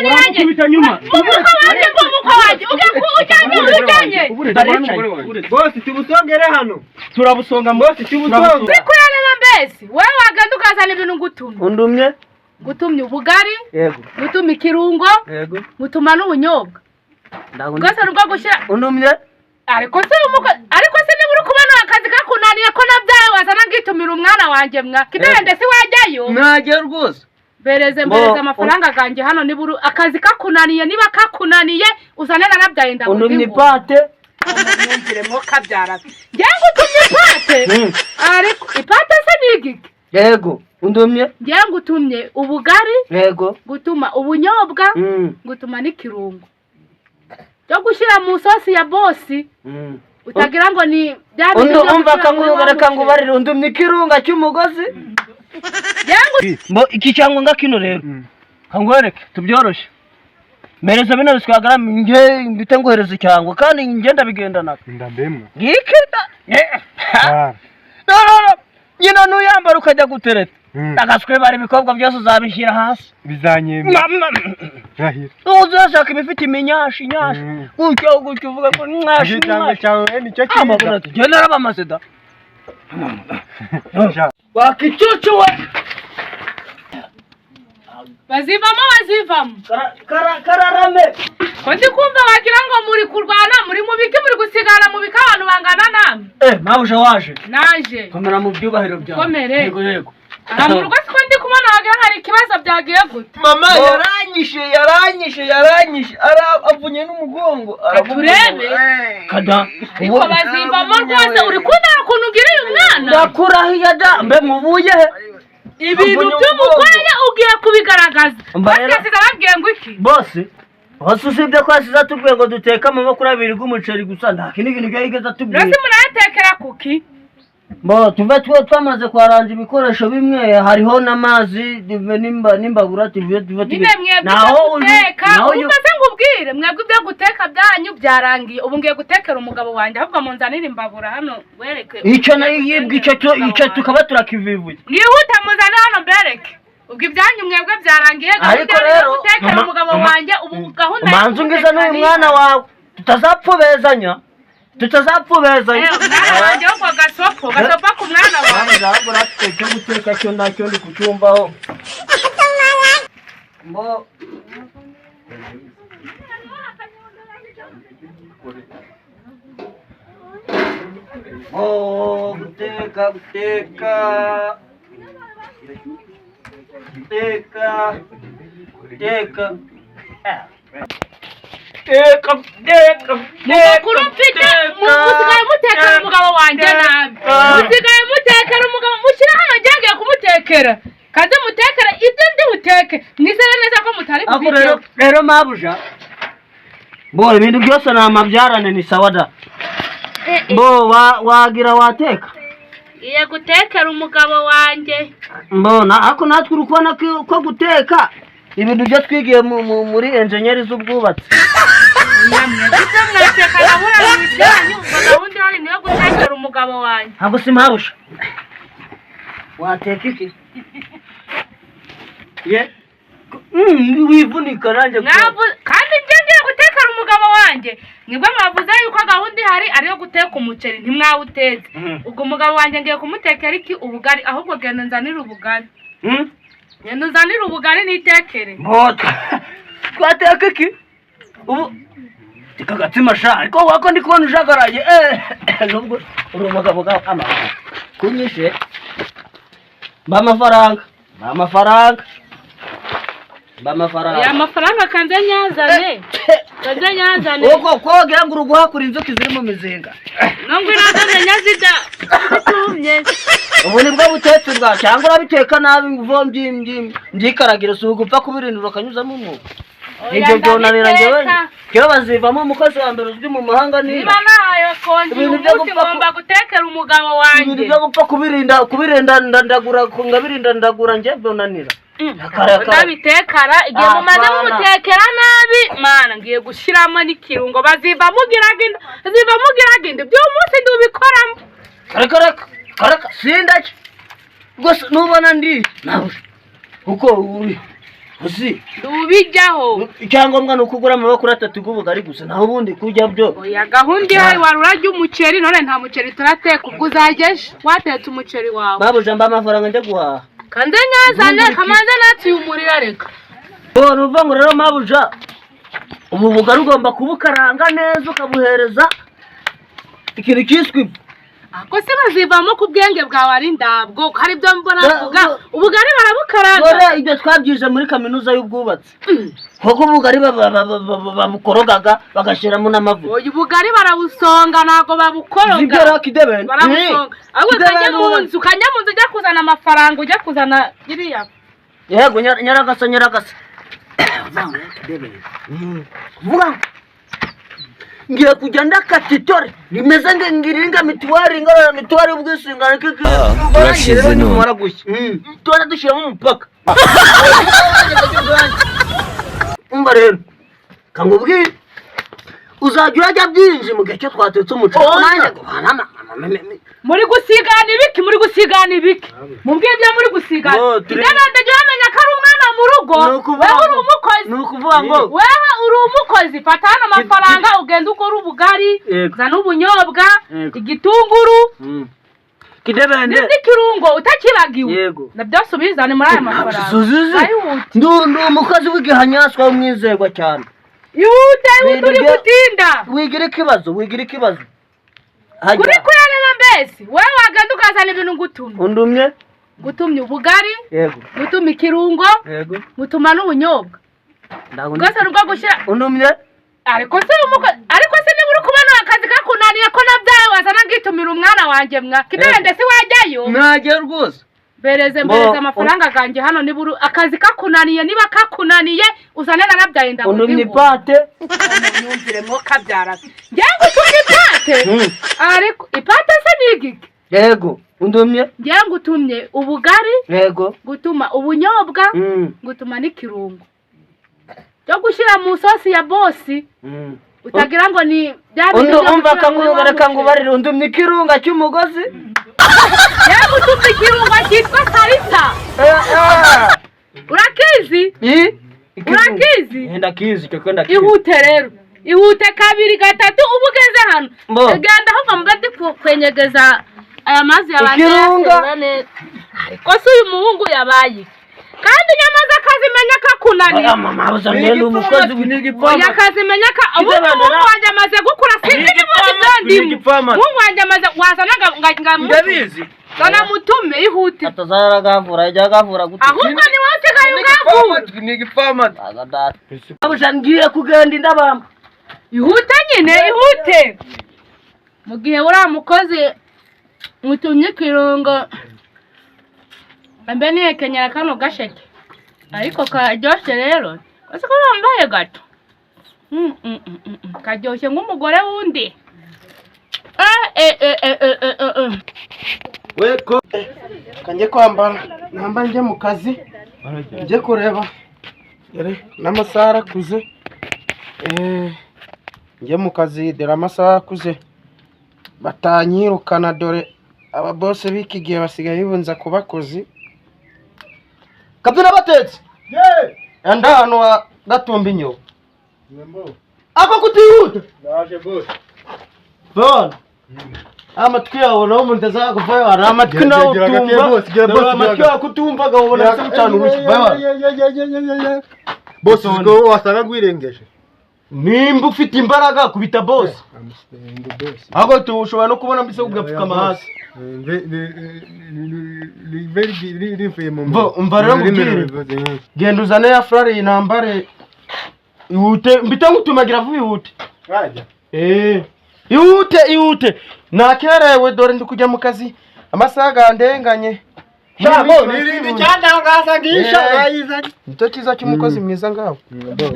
Urakubita nyuma. Bosi tubusongere hano. Turabusonga bosi tubusonga. Bikurana mbese. Wewe waganda ukazana ibintu ngutumye. Undumye? Gutumye ubugari. Yego. Gutumye ikirungo. Yego. Gutuma n'ubunyobwa. Gasa nubwo gushira. Undumye? Ariko se niba uri kubona akazi kakunaniye ko nabyaye wazana ngitumira umwana wanjye mwa. Kidende si wajyayo. Nagiye rwose. Bereze amafaranga ganjye hano niba akazi kakunaniye niba kakunaniye uzane nabyaye ndavuga. Undumye ipate. Umwumviremo kabyara. Ngiye gutumye ipate. Ariko ipate se nigiki? Yego. Undumye? Ngiye gutumye ubugari. Yego. Gutuma ubunyobwa. Gutuma n'ikirungo. Cyo gushira mu sosi ya bosi. Utagira ngo ni umva kangubareka ngubarira undumye ikirunga cy'umugozi. Mo iki cyangwa ngakino rero. Kangwereke tubyoroshe. Mereza bino biswagara nge mbite ngohereza cyangwa kandi ngenda bigendana. Ndambemwe. Ngikita. No. Nyina nuyambara ukajya gutereta. Agaswe bari bikobwa byose uzabishyira hasi. Bizanyemye. Rahira. Uzashaka ibifite iminyashi nyashi. Gutyo uvuga ko nyashi cyawe nicyo kimwe. Genda rabamaze da. Wakicucu we. Bazivamo. Kararame. Ko ndi kumva wagira ngo muri kurwana muri mubiki muri gusigara mu bikabantu bangana namwe. Mabuje waje. Naje. Komera mu byubahiro byawe. Komere. Yego. Aha mu rugo siko ndi kubona wagira hari ikibazo byagiye gute. Mama yaranyishe avunye n'umugongo. Turebe. Kada. Niko bazivamo rwose uri kundara kuntu ugira uyu mwana. Ndakurahiye da mbe mubuye he. Ibintu by'umukoreye ugiye kubigaragaza. Basize babwiye ngo iki? Bosi. Usibye ko asiza tubwiye ngo duteka amaboko 2 g'umuceri gusa nta kindi kintu cyahigeza tubwiye. Rasi munayatekera kuki? Bo tuve twamaze kwaranje ibikoresho bimwe hariho namazi nimbagura tuve naho umaze ngubwire mwebwe byo guteka byanyu byarangiye ubu ngiye gutekera umugabo wanjye ahubwo munzanira imbabura hano wereke icyo nayibwe icyo tukaba turakivivuye nihuta muzana hano bereke ubwo ibyanyu mwebwe byarangiye ariko rero gutekera umugabo wanjye ubu gahunda manzu ngiza n'uyu mwana wawe tutazapfubezanya mwana wanjye wo kwa gasopa ku mwana wawe ntabwo rateke guteka cyo ndacyo ndi kucyumvaho mbo guteka mukuru mfite musigaye mutekera umugabo wanjye nabi musigaye mutekera umugabo mushyira hano ngiye kumutekera kandi mutekera ibyo ndi buteke mwizere neza ko mutari kubirya rero mabuja bo ibintu byose na amabyarane ni sawa da bo wagira wateka iye gutekera umugabo wanjye mbona ako natwe urukubona ko guteka ibintu byo twigiye muri engineer z'ubwubatsi ibyo mwateka nabura mu bijyanye gahunda hari niyo gutekera umugabo wanjye ntabwo simabusha wateka iki ye wivunika nanjye kandi ngiye gutekera umugabo wanjye nibwo mwavuze yuko gahunda ihari ariyo guteka umuceri ntimwawuteze ubwo umugabo wanjye ngiye kumutekera iki ubugari ahubwo genda nzanira ubugari genda nzanira ubugari nitekere twateka iki ubu tikagatsima sha ariko wako ndi kubona ujagaraye nubwo uri umugabo gakama kunyishe bamafaranga ya mafaranga kanze nyazane uko kogira ngo uruguhakura inzuki ziri mu mizinga nongo irazane nyazida bitumye ubu nibwo butetse bwa cyangwa urabiteka nabi ngo mbyikaragira usugupfa kubirindura kanyuzamo umwuka ibyo byonanira ngewe kiyo bazivamo umukozi wa mbere uzwi mu mahanga niba nayo konji umunsi ngomba gutekera umugabo wanjye ibintu byo gupfa kubirinda ndagura nge byonanira ndabitekara igihe mumaze mumutekera nabi mana ngiye gushiramo n'ikirungo baziva mugiraginda by'uyu munsi ndubikoramo karaka sindake gusa nubona ndi nawe uko uri uzi ndubijyaho icyangombwa ni ukugura amaboko 3 y'ubugari gusa naho ubundi kujya byo oya gahunda ihari wari urarya umuceri none nta muceri turateka ubwo uzageje watetse umuceri wawe babuja mba amafaranga njye guhaha kandi nyazane kamanze natsi umurira reka nuva ngo rero mabuja ubu bugari ugomba kubukaranga neza ukabuhereza ikintu cyiswe ako se bazivamo ku bwenge bwawe ari ndabwo hari byo mbona vuga ubugari barabukaranga dore ibyo twabyije muri kaminuza y'ubwubatsi koko ubugari babukorogaga bagashiramo n'amavuta oya ubugari barabusonga nago babukoroga zigera kidebene barabusonga ahubwo kajya mu nzu ujya kuzana amafaranga ujya kuzana iriya yego nyaragasa vuga ngiye kujya ndakatitore rimeze ngiringa mituwari ngara mituwari ubwisungane urashize no tuara dushiramo umupaka umva rero kangubwira uzajya urajya byinji mu gace twatetse umuco muri gusigana ibiki mubwibye muri gusigana ndabende jya bamenya ko ari umwana mu rugo wewe uri umukozi nukuvuga ngo wewe uri umukozi fata hano amafaranga ugenda ukora ubugari zana ubunyobwa igitunguru kidebende n'ikirungo utakibagiwe nabyo subizane muri aya mafaranga ndu umukozi w'igihanyaswa w'umwizerwa cyane yute turi gutinda wigira ikibazo kuri kuyareba mbese wewe wagenda ukazana ibintu ngutumye gutumye ubugari yego gutuma ikirungo yego gutuma n'ubunyobwa rwose rwo gushyira undumye ariko se niba uri kubona akazi kakunaniye ko nabyaye wazana ngitumira umwana wanjye kidende si wajyayo mwajya rwose bereze amafaranga ganjye hano niba akazi kakunaniye niba kakunaniye uzane na nabyaye ndabona undumye ipate nyumviremo kabyara ngiye gutumye ipate ariko ipate se nigiki yego undumye ngiye gutumye ubugari yego gutuma ubunyobwa gutuma n'ikirungo cyo gushyira mu sosi ya bosi utagira ngo ni umva kangubareka ngubarira undumye ikirunga cy'umugozi yagutumye ikirungo cyitwa salisa urakizi ndakizi cyo kwenda ihute rero ihute 2 3 ubu ugeze hano genda ahubwo mbadi kwenyegeza aya mazi y'abane ariko se uyu muhungu yabaye kandi nyamaze akazimenya kakunaniye mama uzamye umukozi w'igipfama yakazimenya ka umuhungu wanjye amaze gukura sinzi umuhungu wanjye amaze wazana ndabizi sana mutume ihute atazaragavura yagavura gute ahubwo ni wose kayugavura n'igipfama abusha ngiye kugenda indabamba ihute nyine ihute mu gihe uri mukozi mutumye kirungo ambe niye kenyera kano gasheke ariko karyoshe rero ese ko bambaye gato karyoshe nk'umugore wundi weko kanjye kwambara namba njye mu kazi njye kureba n'amasaha arakuze njye mu kazi dore amasaha akuze batanyirukana dore aba bose b'iki gihe basigaye bibunza ku bakozi kabyina batetse enda hano wa gatumba inyo ako kutihuta naje bose bona amatwi yawe nawo umuntu azakuvayo hari amatwi nawe utumva amatwi yawe kutumvaga ubona se cyane urushyi bose ubwo wasanga gwirengeje nimba ufite imbaraga kubita boss ahubwo tushobora no kubona mbise ugapfukama hasi umva rero mubwire genda uzane ya frare yinambare ihute mbita ngutumagira vuba ihute ihute nakerewe dore ndi kujya mu kazi amasaha gandenganye Shabo nirindi cyandangaza gisha bayizanye nicyo cyiza cy'umukozi mwiza ngaho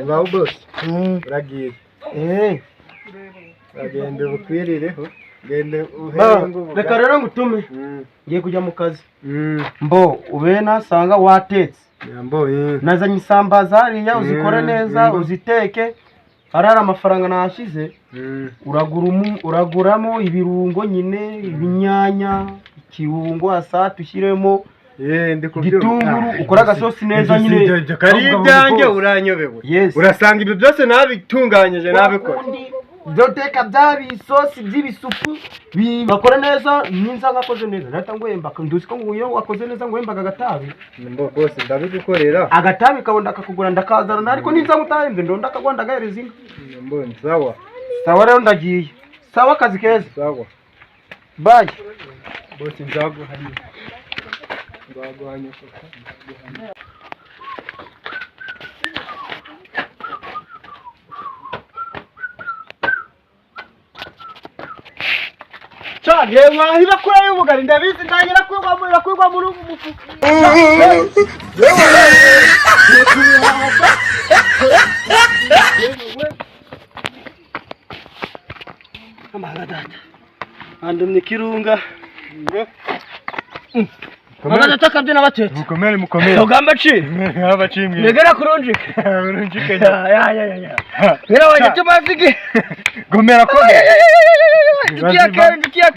ngaho boss uragiye agende bukwirireho gende uhengo reka rero ngutume ngiye kujya mu kazi mbo ube nasanga watetse nazanye isambaza hariya uzikore neza uziteke harara amafaranga nashize uraguramo ibirungo nyine ibinyanya ikirungo asa tushyiremo gitunguru ukora agasosi neza nyine kari ibyanjye uranyobewe urasanga ibyo byose nabitunganyije nabikora byo teka byabi isosi by'ibisupu bakora neza ninza ngakoze neza nata ngwemba nduzi ko nguyo wakoze neza ngwemba agatabi mbo bose ndabigukorera agatabi kabonda kakugura ndakazana ariko ninza ngutahenze ndonda kagwanda gahereza inka mbo sawa sawa rero ndagiye sawa kazi keza sawa bye bose nzaguhanye nzaguhanye cyane mwahira kure y'ubugari ndabizi ndangira kwirwa muri ubu mufu amagadata andumye kirunga amagadata kabyina batetse mukomere ugamba ci abacimwe negera kurunjika ya ngira waje tubazige gomera ko Ndikiya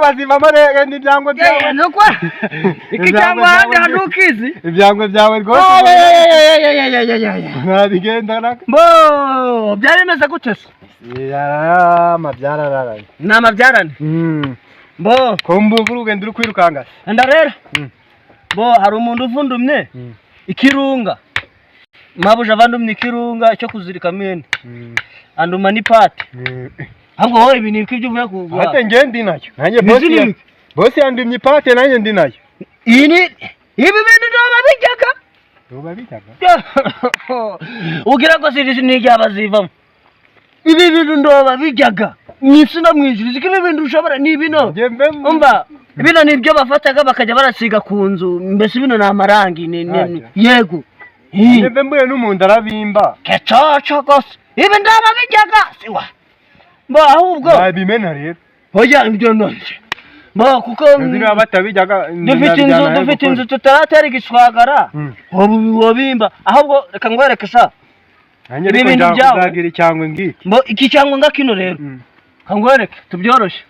bazivamo rega n'ibyango byawe nuko ikijangwa handukizi ibyango byawe rwose nabigendana bo byaremeza gute se mabyarararaye namabyarane bo kombuga urugendo uri kwirukanga anda rero bo hari umuntu uvundumye ikirunga mabuja vandumye ikirunga cyo kuzirika mene anduma ni pati ahubwo wowe ibi ni ibyo uvuye kugwa ate nge ndi nayo nanjye bosi yandumye pate nanjye ndi nayo ibi bintu ndoba bijyaga ugira ngo sirisi nijya bazivamo ibi bintu ndoba bijyaga mwisi no mwijuru ziko ibi bintu ushobora ni bino umva bino nibyo bafataga bakajya barasiga ku nzu mbese bino ni amarangi yego Nebe mbuye n'umuntu arabimba kecoco gose ibi ndoba bijyaga siwa bo ahubwo nabimena rero hoya ibyo nonje bo kuko nzira batabijyaga dufite inzu tutaratera igishwagara wabimba ahubwo reka ngwereke sha ibi bintu byagira cyangwe ngiki bo iki cyangwe ngakino rero kangwereke tubyoroshe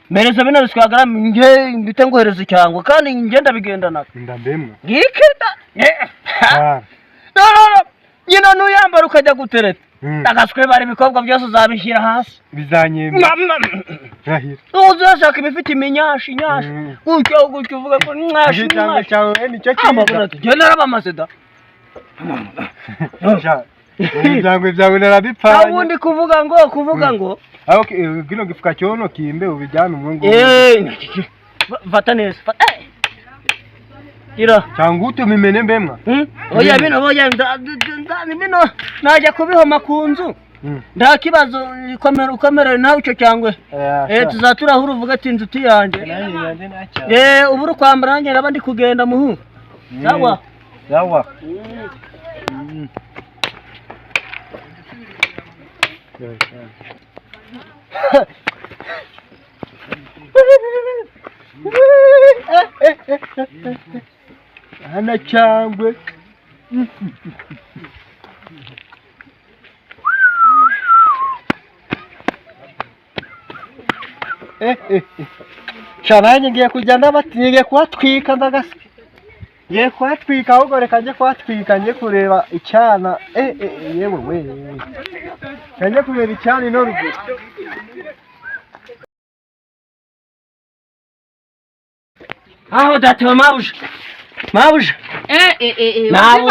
mereza bino biswagara nge mbite ngohereza cyangwa kandi ngenda bigendana ndambemwe ngikita no nyina nuyambara ukajya gutereta agaswe bari bikobwa byose uzabishyira hasi bizanyemba rahira uzashaka ibifite iminyashi gutyo uvuga ko mwashi cyangwa cyawe nicyo kiza genda arabamaze da cyangwa byawe narabipfanye ubundi kuvuga ngo aho gino gifuka cyono kimbe ubijyana umwungu fata neza ira cyangwa utumimene mbemwa oya bino bino najya kubihoma ku nzu nta kibazo ukomere nawe icyo cyangwe tuzaturahura uvuga ati inzuti yanjye ubu uri kwambara nanjye naba ndi kugenda muhu sawa hana cyangwe shabanye ngiye kujya ngiye kuhatwika ndagaswe ngiye kuhatwika ahubwo reka njye kuhatwika njye kureba icyana yewe we njye kureba icyana ino ruguru aho datewe mabuja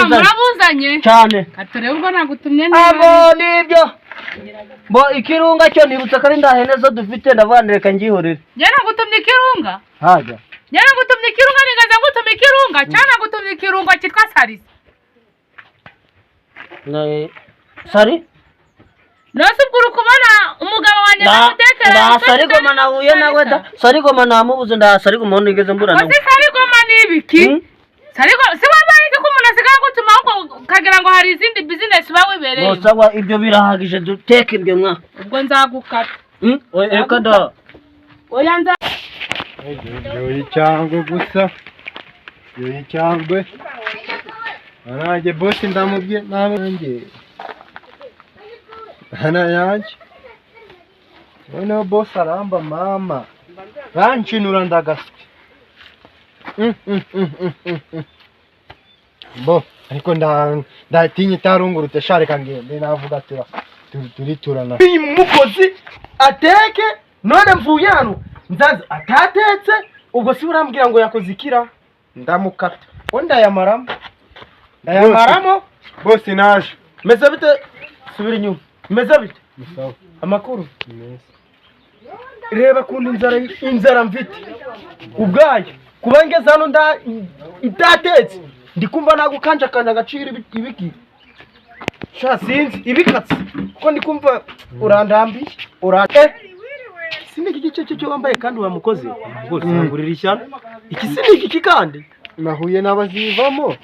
murabuzanye cyane katurebe ubwo nagutumye abo nibyo bo ikirunga cyo nibutse ko ari ndahene zo dufite ndavuga reka ngihorere njye nagutumye ikirunga haja njye nagutumye ikirunga nigaze ngutumye ikirunga cyane nagutumye ikirunga cyitwa sarisi sari nose ubwo uri kubona umugabo wanjye namutekera sarigoma nahuye nawe da sarigoma namubuze sarigoma nigeze mbura nawe sarigoma ni ibiki sarigoma si wambaye iki ko umuntu asigaye gutuma ahubwo ukagira ngo hari izindi bizinesi uba wibereye sawa ibyo birahagije duteke ibyo mwa ubwo nzagukata reka da oya yoyi cyangwe gusa yoyi cyangwe nanjye bosi ndamubye nanjye hana yanjye noneho bosi aramba mama ranshinura ndagaswe Bo ariko ndatinya itarungurutse shareka ngende navuga ati turiturana uyu mukozi ateke none mvuye hano nzaza atatetse ubwo si urambwira ngo yakoze ikira ndamukata wo ndayamaramo bose naje meze bite subira inyuma meze bite amakuru reba kundi inzara mfite ubwayo kuba ngeze hano itatetse ndikumva nagukanjakanya agaciro ibiki sha sinzi ibikatsi kuko ndikumva urandambiye siniki gice cyo wambaye kandi wa mukozi rwose ngurira ishyano iki siniki kandi nahuye n'abazivamo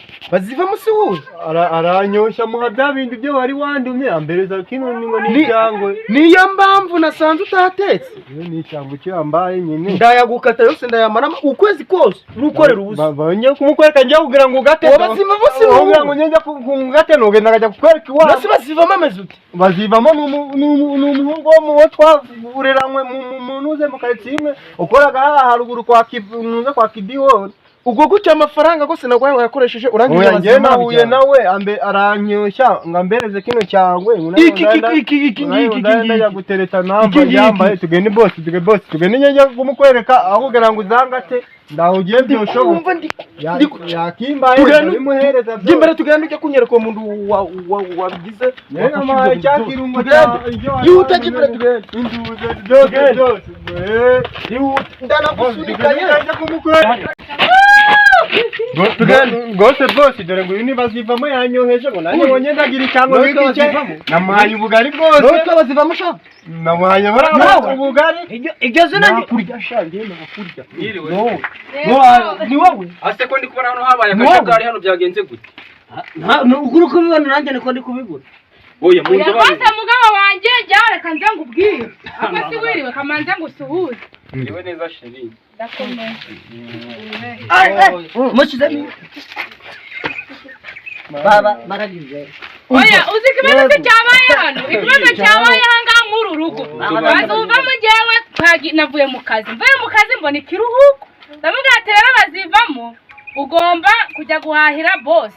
si wowe aranyoshya muha bya bindi byo wari wandumye ambereza kino ngo n'icyangwe niyo mpamvu nasanze utatetse iyo ni icyangwe cyo yambaye nyine ndayagukata yose ndayamaramo ukwezi kose urukorera ubusa babonye kumukwereka njya kugira ngo ugate bazivamo si wowe kugira ngo njya kugate no genda kujya kukwereka iwabo basi bazivamo ameze ute bazivamo n'umuhungu wo mu twavureranywe mu nuze mu karitsiye imwe ukoraga haruguru kwa Kidiho ubwo gutya amafaranga gose nagwaye wayakoresheje urangiye bazima nahuye nawe ambereza ngambereze kino cyangwe iki ndajya gutereta namba yambaye tugende boss tugende njya kumukwereka aho kugira ngo uzangate ndaho ugiye byoshobo yakimbaye bimuhereza imbere tugende ujya kunyereka uwo muntu wabigize nama cyakirungo yuta imbere tugende byose ndanagusurikaye njya kumukwereka Gose boss dore ngo ni bazivamo yanyoheje ngo nanjye wonye ndagira cyangwa wikike namaye ubugari bwose no bazivamo sha namaye bara ubugari igeze nanjye kurya sha ngende bakurya ni wowe ase ko ndi kubona hano habaye akajagari hano byagenze gute uguru kubibona nanjye niko ndi kubigura oya munzo bose mugabo wanjye jyawe reka nze ngubwire ako si wiriwe kamanze ngusuhuze niwe neza sheri ndakomeye mushizemo baba baragize oya uzi ikibazo cyabaye hano ikibazo cyabaye hanga nk'uru rugo bazuvamo njyewe navuye mu kazi mvuye mu kazi mbona ikiruhuko ndamubwira ati rero bazivamo ugomba kujya guhahira boss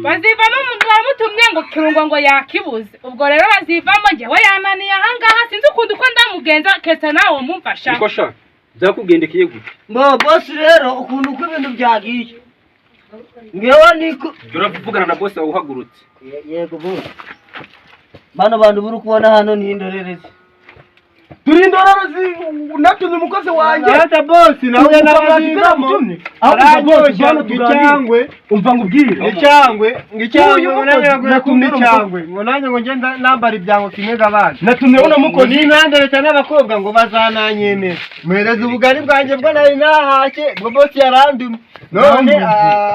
bazivamo umuntu wamutumye ngo kirungo ngo yakibuze ubwo rero bazivamo njyewe yananiye ahangaha sinzi ukundi uko ndamugenza kese nawe mumfasha niko sha byakugendekeye gute boss rero ukuntu uko ibintu byagiye ngewe niko uravugana na boss uhagurutse yego boss bano bantu buri kubona hano ni indorerezi turi indorerezi natumye umukozi wanjye ata boss nawe n'abazivamo boss hano tuganire umva ngubwire icyangwe nanjye kumwe icyangwe ngo nanjye ngo ngenda nambara ibyango kimwe gabana natumye uno mukozi n'inandereta n'abakobwa ngo bazananyemera muhereza ubugari bwanjye bwo nari nahake bwo boss yarandumye none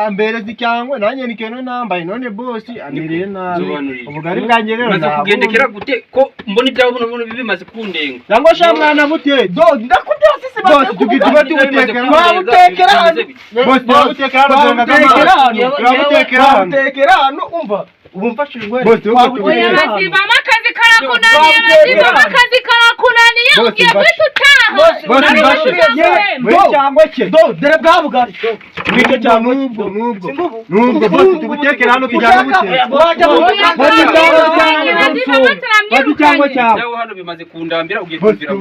ambereza icyangwe nanjye nikeno nambaye none boss amiriye nabi ubugari bwanjye rero maze kugendekera gute ko mbona ibyabuno bimaze kundenga nangwa sha mwana mute ndakubwira sisi boss tugiye tugutekera hano boss tugutekera hano umva ubu mfashijwe oya bazivamo akazi karakunaniye ugiye guhita utaha cyangwa cye dore bwa bugari nicyo cyangwa nubwo boss tugutekera hano tujyana bati cyangwa cyawe yawe hano bimaze kundambira ugiye kumvira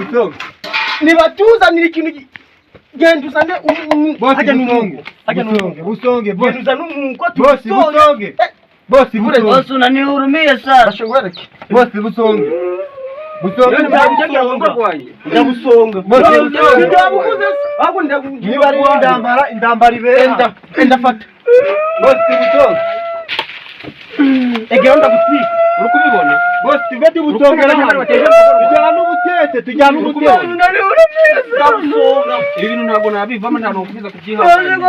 nibatuzanira ikintu genda uzane hajya n'umungu busonge genda uzane umungu boss busonge boss boss unanihurumiye sana bashongwereke boss busonge ndabusonga niba ari indambara ibera ndafata boss busonge egera ndagutwika uri kubibona boss tugende busongera tujyana ubutete ibi bintu ntabwo nabivamo nta nukubiza kubyihangana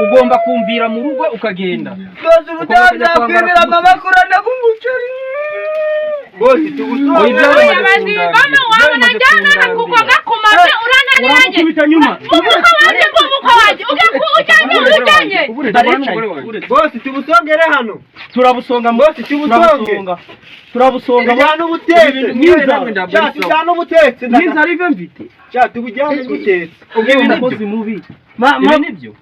ugomba kumvira mu rugo ukagenda boss ubutanzakwibira amabakurana kumuceri boss tugusonge oya bazivamo wabona njyana kuko gakumaze urananiranye umuko wanjye ujyanye boss tugusongere hano turabusonga boss turabusonga bwana ubutete cyane ubutete ngiza rive mvite tubujyane gutetse umukozi mubi ibi nibyo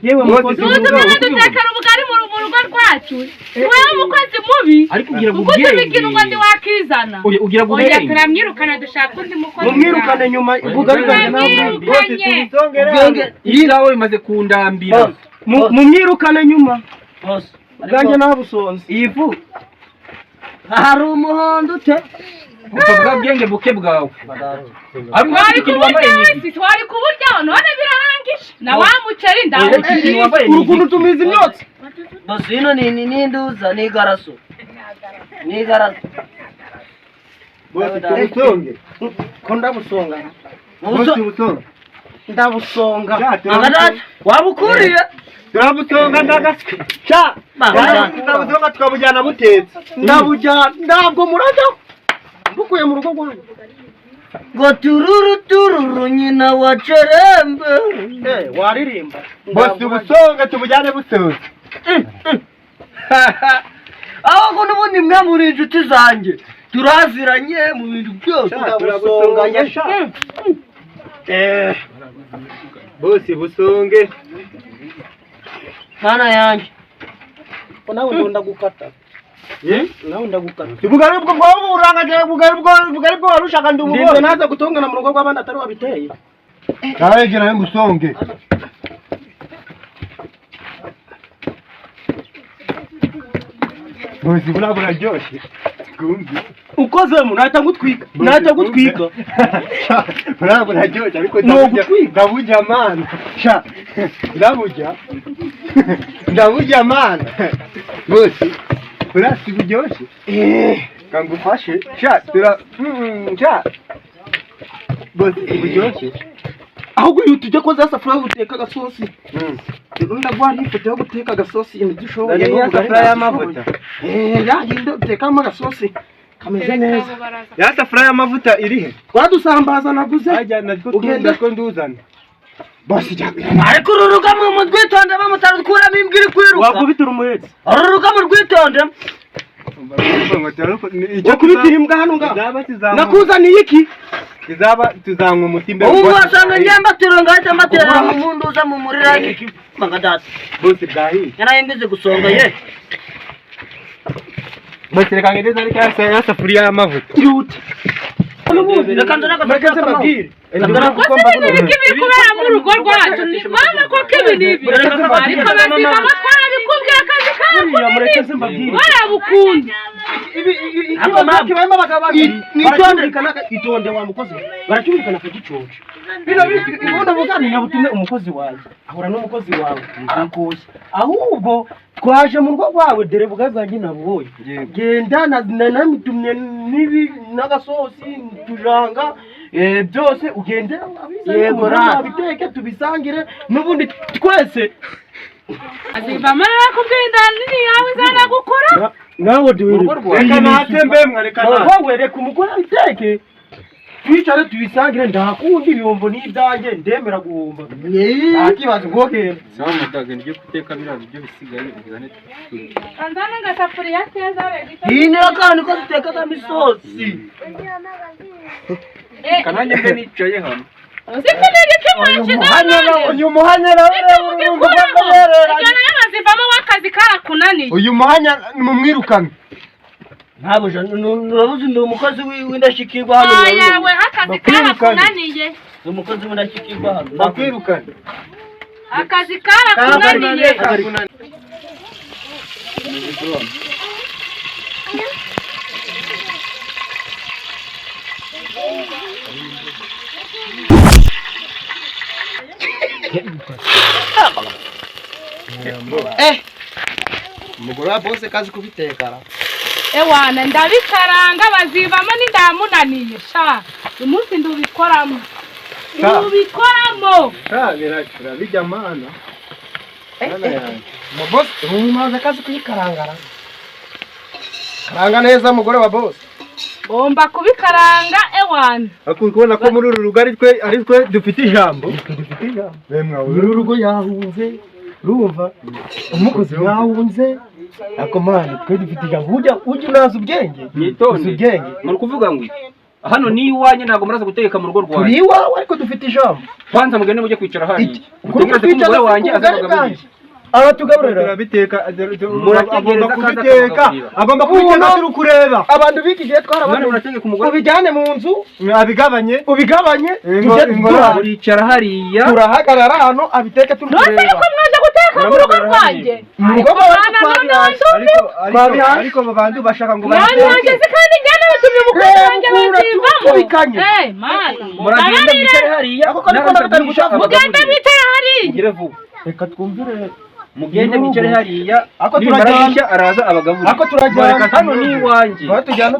yewe mukozi dutekera ubugari mu rugo rwacu wewe mukozi mubi ariko ugira ngo ubwenge ubikira ngo ndi wakizana ugira ngo ubwenge oya turamwirukana dushaka undi mukozi mumwirukane nyuma ubugari bwanjye nawe ubwenge irawe imaze kundambira mumwirukane nyuma bwanjye nabusonze ivu hari umuhondo ute ubwo bwenge buke bwawe twari kuburya none birarangije na wa muceri ndawukiye urukundo tumiza imyotsi bose ino ni n'induza ni garaso busonge ko ndabusonga ndabusonga wabukuriye turabusonga ndagaswe ndabusonga tukabujyana butetse ntabwo murajya mbukuye mu rugo rwanyu ngo tururu nyina wa cerembe waririmba bose ubusonga tubujyane busoze aho ngo n'ubundi mwe muri inshuti zanjye turaziranye mu bintu byose turabusonganya bose busonge mwana yanjye nawe ndagukata nawe ndagukata ubugari bwo urangaje ubugari bwo warushaka ndi umugore naza gutongana mu rugo rw'abandi atari wabiteye karegera ngusonge bose burabura ryoshye kumbi ukoze mu nahita ngutwika burabura ryoshye ariko ndabujya mana sha ndabujya mana bose burasi buryoshye kangufashe sha bose buryoshye ahubwo tujya koza safuriya yo guteka agasosi ndaguha n'ifoto yo guteka agasosi indishoboye ya safuriya y'amavuta yagenda utekamo agasosi kameze neza ya safuriya y'amavuta irihe twadusambaza naguze ugenda ko nduzana basi ariko ururuga mu rwitonde bamutarukuramo imbwa iri kwiruka wakubitira umuhetsi ururuga mu rwitonde icyo kubitira imbwa hano ngaho nakuzaniye iki tuzanywa umuti imbere ubu wasanga nyambatiro ngahita mbatera mu mundu uza mu murira iki magadata bose bwahiye yaraye mbize gusonga ye bose reka ngende ariko ya safuriya y'amavuta yute reka ndanaga mabwire biri kubera mu rugo rwacu ni mama ko kibinibi ariko bazima twabikubwiye akazi kawe barabukunda itonde wa mukozi baracyumvikana akagicoca bino bugani nabutumye umukozi wawe ahora n'umukozi wawe arakoye ahubwo twaje mu rugo rwawe dore bugari bwanjye nabuhoye genda namutumye n'ibi n'agasosi tujanga byose ugende yego biteke tubisangire n'ubundi twese azivama nakubwinda nini yawe zana gukora nawe reka natembe mwareka wowe reka umugore biteke twicare tubisangire ndakundi ibihombo n'ibyanjye ndemera guhomba ntakibazo ngogenda sawa mutaga ngiye guteka birazi byo bisigaye bizane anzana ngasafuriya keza yine kandi ko duteka misosi kananye mbe nicaye hano usifite kimwe uyu muhanya nawe yazivamo wakazi karakunaniye uyu muhanya mumwirukane ntabwo urabuze ndi umukozi w'indashyikirwa hano yawe akazi karakunaniye ndi umukozi w'indashyikirwa hano nakwirukane akazi karakunaniye umugore wa bose kazi kubitekara ewana ndabikaranga bazivamo n'indamunaniye sha umunsi ndubikoramo birakira bijya mana boss mumaze kazi kuyikarangara karanga neza mugore wa boss bomba kubikaranga ewana akubona ko muri uru rugari ari twe dufite ijambo bemwe uru rugo yahunze rumva umukozi yahunze ako mani twe dufite ijambo ujya unaza ubwenge yitonze muri kuvuga ngo hano ni iwanjye ntabwo muraza guteka mu rugo turi rwanjye iwawe ariko dufite ijambo kwanza mugende mujye kwicara hariya kuri utegereze ko umugore wanjye azabagaburira abatugaburira Murategereza agomba ko aza kubiteka akabagaburira. agomba kubiteka turi kureba abantu b'iki gihe mwana twarabaye murategeka umugore ubijyane mu nzu abigabanye ubigabanye Ingo- tujye ingo- duhaha. muricara hariya turahagarara hano abiteke turi none kureba ko mwaje guteka mu rugo rwanjye mu rugo rwacu Mwana, twabihaye ariko abo bantu bashaka ngo mwana wanjye se kandi njyana batumye umukozi wanjye bazivamo tubikanye mana muragenda mwicare hariya Ako kari kona katari gushaka. mugende bicaye hariya mugire vuba reka twumvire mugende mwicare hariya Ako nimara turajyana. gushya araza abagaburira Ako turajyana. hano ni iwanjye aho tujyana